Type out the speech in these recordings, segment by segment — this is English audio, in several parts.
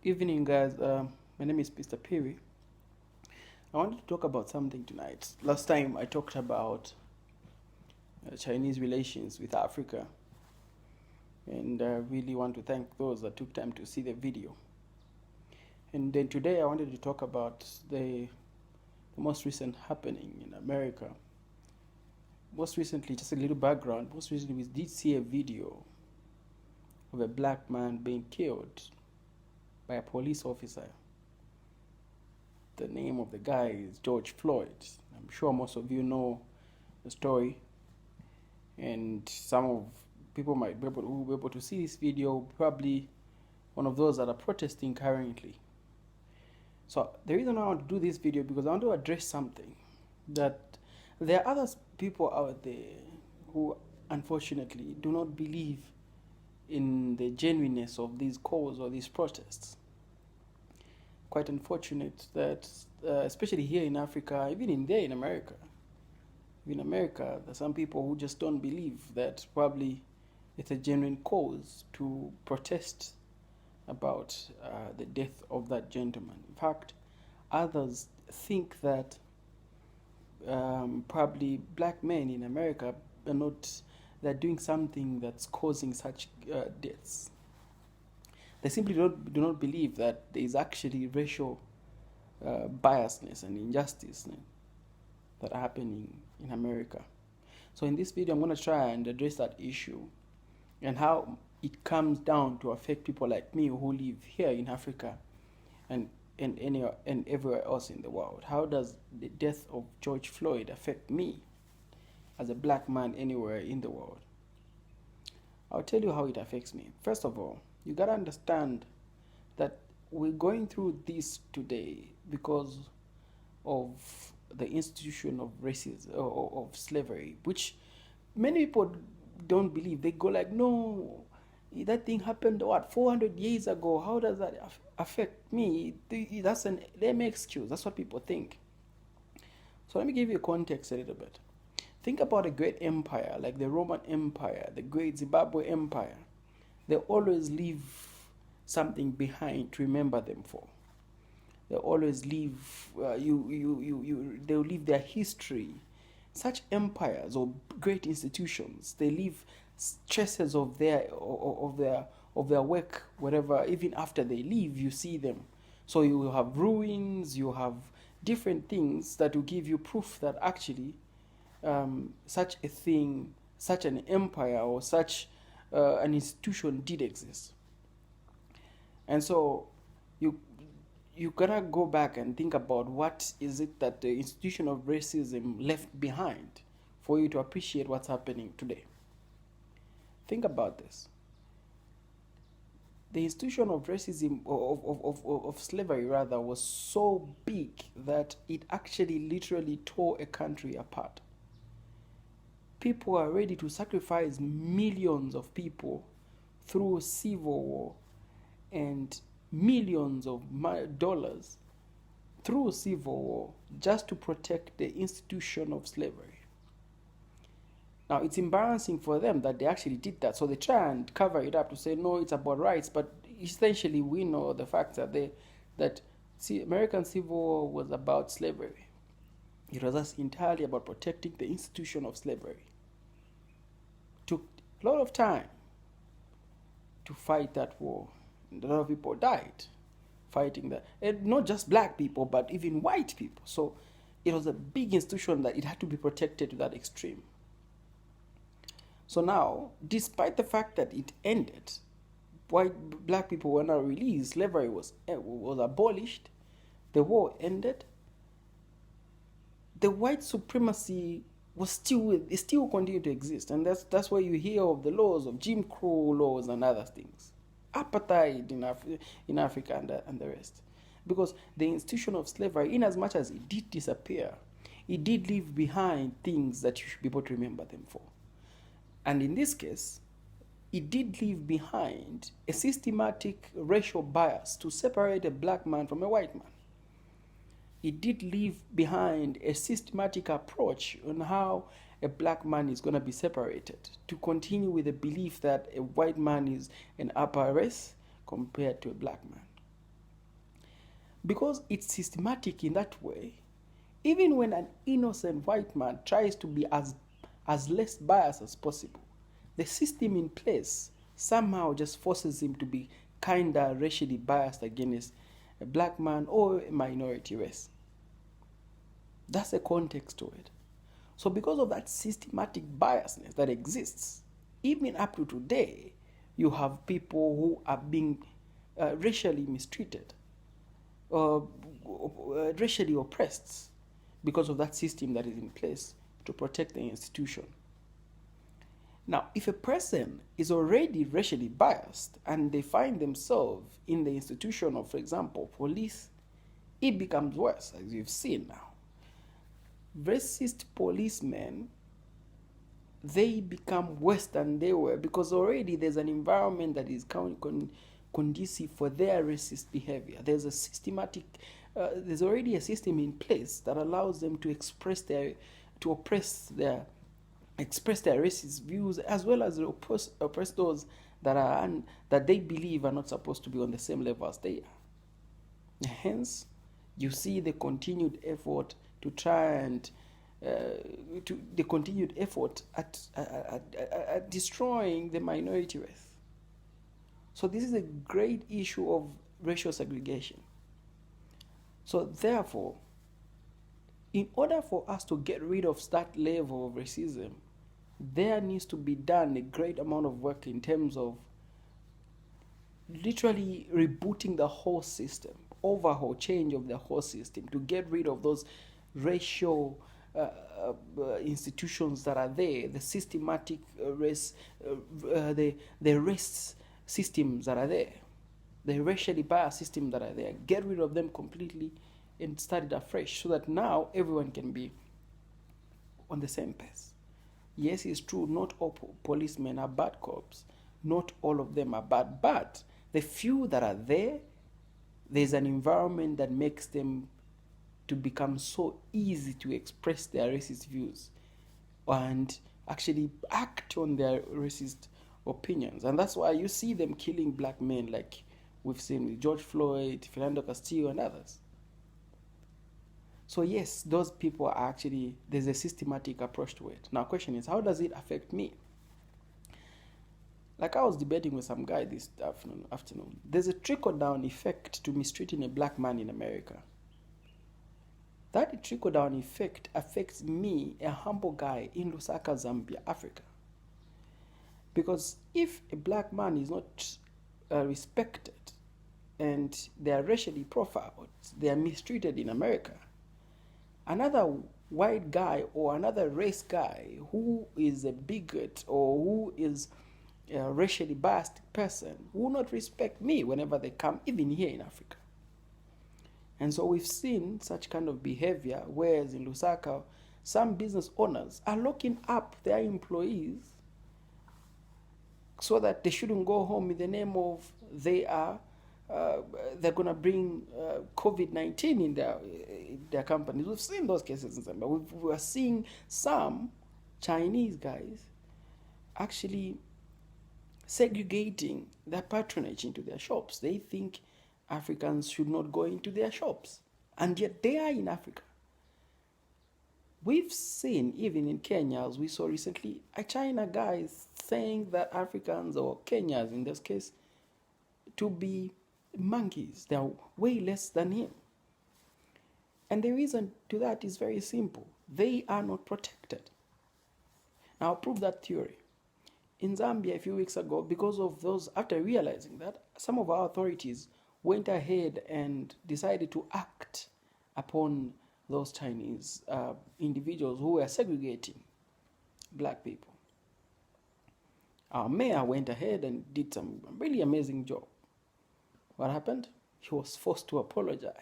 Evening, guys. My name is Mr. Piri. I wanted to talk about something tonight. Last time I talked about Chinese relations with Africa, and I really want to thank those that took time to see the video. And then today I wanted to talk about the most recent happening in America. Most recently, just a little background, most recently we did see a video of a black man being killed by a police officer. The name of the guy is George Floyd. I'm sure most of you know the story, and some of people might be able to see this video, probably one of those that are protesting currently. So the reason I want to do this video because I want to address something that there are other people out there who unfortunately do not believe in the genuineness of these calls or these protests. Quite unfortunate that, especially here in Africa, even in America, there's some people who just don't believe that probably it's a genuine cause to protest about the death of that gentleman. In fact, others think that probably black men in America they're doing something that's causing such deaths. They simply do not believe that there is actually racial biasness and injustice that are happening in America. So in this video, I'm going to try and address that issue and how it comes down to affect people like me who live here in Africa and everywhere else in the world. How does the death of George Floyd affect me as a black man anywhere in the world? I'll tell you how it affects me. First of all, you gotta understand that we're going through this today because of the institution of racism or of slavery, which many people don't believe. They go like, no, that thing happened 400 years ago. How does that affect me? That's an lame excuse. That's what people think. So let me give you context a little bit. Think about a great empire like the Roman Empire, the great Zimbabwe Empire. They always leave something behind to remember them for. They always leave they'll leave their history. Such empires or great institutions, they leave traces of their work wherever. Even after they leave, you see them. So you have ruins, you have different things that will give you proof that actually such a thing, such an empire or such an institution did exist. And so you gotta go back and think about what is it that the institution of racism left behind for you to appreciate what's happening today. Think about this. The institution of racism, of slavery rather, was so big that it actually literally tore a country apart. People are ready to sacrifice millions of people through civil war and millions of dollars through civil war just to protect the institution of slavery. Now, it's embarrassing for them that they actually did that, so they try and cover it up to say, no, it's about rights, but essentially we know the fact that American Civil War was about slavery. It was just entirely about protecting the institution of slavery. It took a lot of time to fight that war. And a lot of people died fighting that. And not just black people, but even white people. So it was a big institution that it had to be protected to that extreme. So now, despite the fact that it ended, black people were not released, slavery was abolished, the war ended, the white supremacy still continued to exist. And that's why you hear of the laws of Jim Crow laws and other things. Apartheid in Africa and the rest. Because the institution of slavery, in as much as it did disappear, it did leave behind things that you should be able to remember them for. And in this case, it did leave behind a systematic racial bias to separate a black man from a white man. It did leave behind a systematic approach on how a black man is going to be separated, to continue with the belief that a white man is an upper race compared to a black man. Because it's systematic in that way, even when an innocent white man tries to be as less biased as possible, the system in place somehow just forces him to be kinda racially biased against a black man or a minority race. That's the context to it. So because of that systematic biasness that exists, even up to today, you have people who are being racially mistreated, racially oppressed because of that system that is in place to protect the institution. Now, if a person is already racially biased and they find themselves in the institution of, for example, police, it becomes worse, as you've seen now. Racist policemen, they become worse than they were because already there's an environment that is conducive for their racist behavior. There's a systematic, there's already a system in place that allows them to express their racist views, as well as oppress those that they believe are not supposed to be on the same level as they are. Hence, you see the continued effort to try and the continued effort at destroying the minority race. So this is a great issue of racial segregation. So therefore, in order for us to get rid of that level of racism, there needs to be done a great amount of work in terms of literally rebooting the whole system, overhaul, change of the whole system to get rid of those racial institutions that are there, the systematic race, the race systems that are there, the racially biased systems that are there. Get rid of them completely and start it afresh so that now everyone can be on the same pace. Yes, it's true, not all policemen are bad cops. Not all of them are bad, but the few that are there, there's an environment that makes them to become so easy to express their racist views and actually act on their racist opinions. And that's why you see them killing black men, like we've seen with George Floyd, Philando Castillo, and others. So yes, those people are actually, there's a systematic approach to it. Now, question is, how does it affect me? Like I was debating with some guy this afternoon. There's a trickle-down effect to mistreating a black man in America. That trickle-down effect affects me, a humble guy in Lusaka, Zambia, Africa. Because if a black man is not respected and they are racially profiled, they are mistreated in America, another white guy or another race guy who is a bigot or who is a racially biased person will not respect me whenever they come, even here in Africa. And so we've seen such kind of behavior, whereas in Lusaka, some business owners are locking up their employees so that they shouldn't go home in the name of they're going to bring COVID-19 in their companies. We've seen those cases in Zambia. We are seeing some Chinese guys actually segregating their patronage into their shops. They think Africans should not go into their shops, and yet they are in Africa. We've seen, even in Kenya, as we saw recently, a China guy saying that Africans, or Kenyans in this case, to be monkeys. They are way less than him. And the reason to that is very simple. They are not protected. Now, I'll prove that theory. In Zambia, a few weeks ago, because of those, after realizing that, some of our authorities went ahead and decided to act upon those Chinese individuals who were segregating black people. Our mayor went ahead and did some really amazing job. What happened? He was forced to apologize.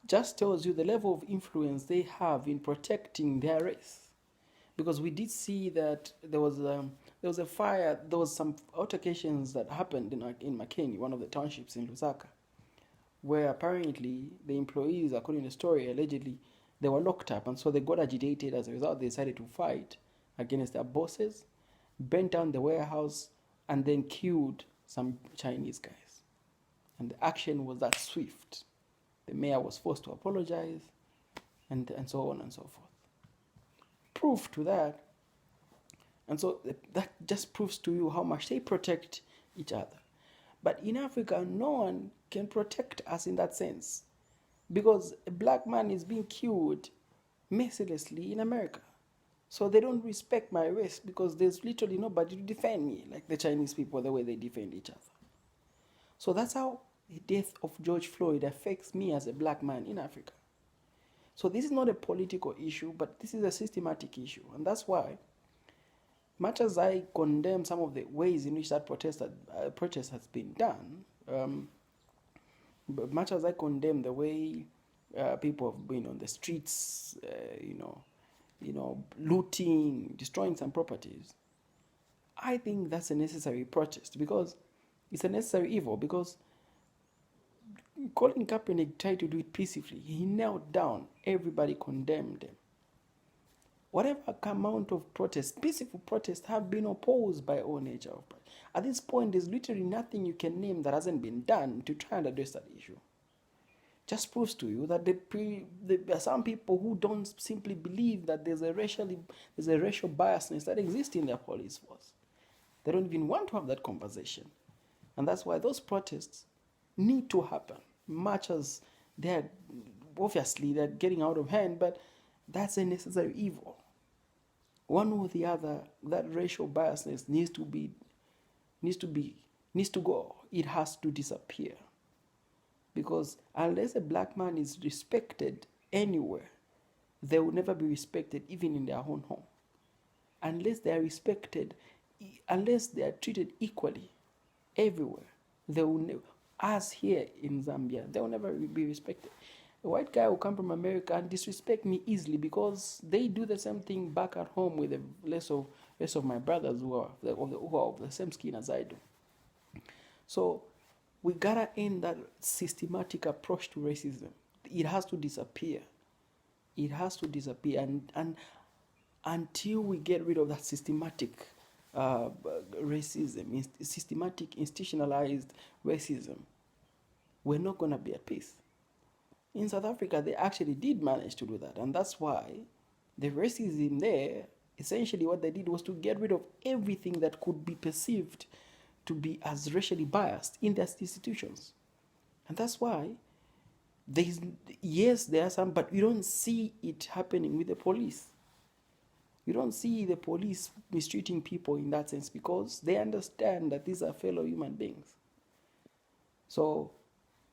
Just tells you the level of influence they have in protecting their race. Because we did see that there was a fire, there was some altercations that happened in Makeni, one of the townships in Lusaka, where apparently the employees, according to the story, allegedly, they were locked up, and so they got agitated. As a result, they decided to fight against their bosses, burnt down the warehouse, and then killed some Chinese guys. And the action was that swift. The mayor was forced to apologize, and so on and so forth. Proof to that. And so that just proves to you how much they protect each other. But in Africa, no one can protect us in that sense, because a black man is being killed mercilessly in America. So they don't respect my race because there's literally nobody to defend me, like the Chinese people, the way they defend each other. So that's how the death of George Floyd affects me as a black man in Africa. So this is not a political issue, but this is a systematic issue. And that's why, much as I condemn some of the ways in which that protest has been done, but much as I condemn the way people have been on the streets, looting, destroying some properties, I think that's a necessary protest, because it's a necessary evil. Because Colin Kaepernick tried to do it peacefully. He knelt down. Everybody condemned him. Whatever amount of protests, peaceful protests, have been opposed by all nature of protest. At this point, there's literally nothing you can name that hasn't been done to try and address that issue. Just proves to you that there are some people who don't simply believe that there's a racial biasness that exists in their police force. They don't even want to have that conversation. And that's why those protests need to happen, much as they're getting out of hand, but that's a necessary evil. One or the other, that racial biasness needs to go. It has to disappear. Because unless a black man is respected anywhere, they will never be respected even in their own home. Unless they are treated equally everywhere, they will never, as here in Zambia, they will never be respected. A white guy will come from America and disrespect me easily because they do the same thing back at home with the rest of my brothers who are of the same skin as I do. So we gotta end that systematic approach to racism. It has to disappear. It has to disappear, and until we get rid of that systematic racism, systematic institutionalized racism, we're not gonna be at peace. In South Africa, they actually did manage to do that, and that's why the racism there, essentially what they did was to get rid of everything that could be perceived to be as racially biased in their institutions. And that's why there are some, but you don't see it happening with the police. You don't see the police mistreating people in that sense because they understand that these are fellow human beings. So,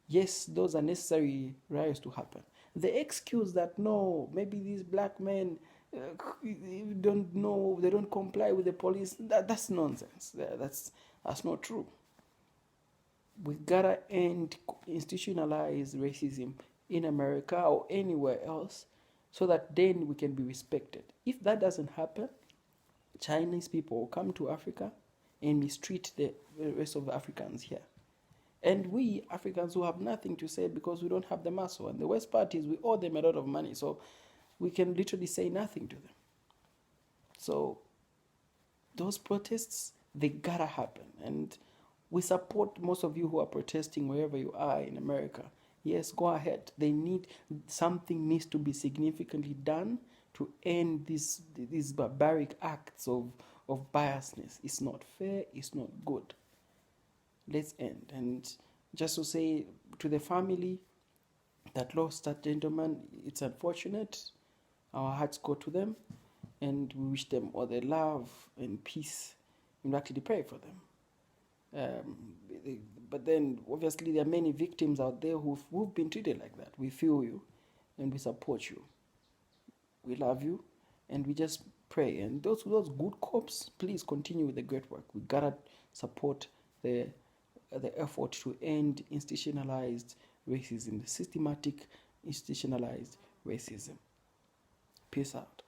yes, those are necessary riots to happen. The excuse that no, maybe these black men don't know, they don't comply with the police, that's nonsense. That's not true. We gotta end institutionalized racism in America or anywhere else so that then we can be respected. If that doesn't happen, Chinese people will come to Africa and mistreat the rest of the Africans here. And we Africans who have nothing to say because we don't have the muscle. And the worst part is we owe them a lot of money, so we can literally say nothing to them. So those protests, they gotta happen. And we support most of you who are protesting wherever you are in America. Yes, go ahead. Something needs to be significantly done to end these barbaric acts of biasness. It's not fair, it's not good. Let's end. And just to say to the family that lost that gentleman, it's unfortunate. Our hearts go to them, and we wish them all the love and peace, and we actually pray for them. But then, obviously, there are many victims out there who've been treated like that. We feel you, and we support you. We love you, and we just pray. And those good cops, please continue with the great work. We gotta support the effort to end institutionalized racism, the systematic institutionalized racism. Peace out.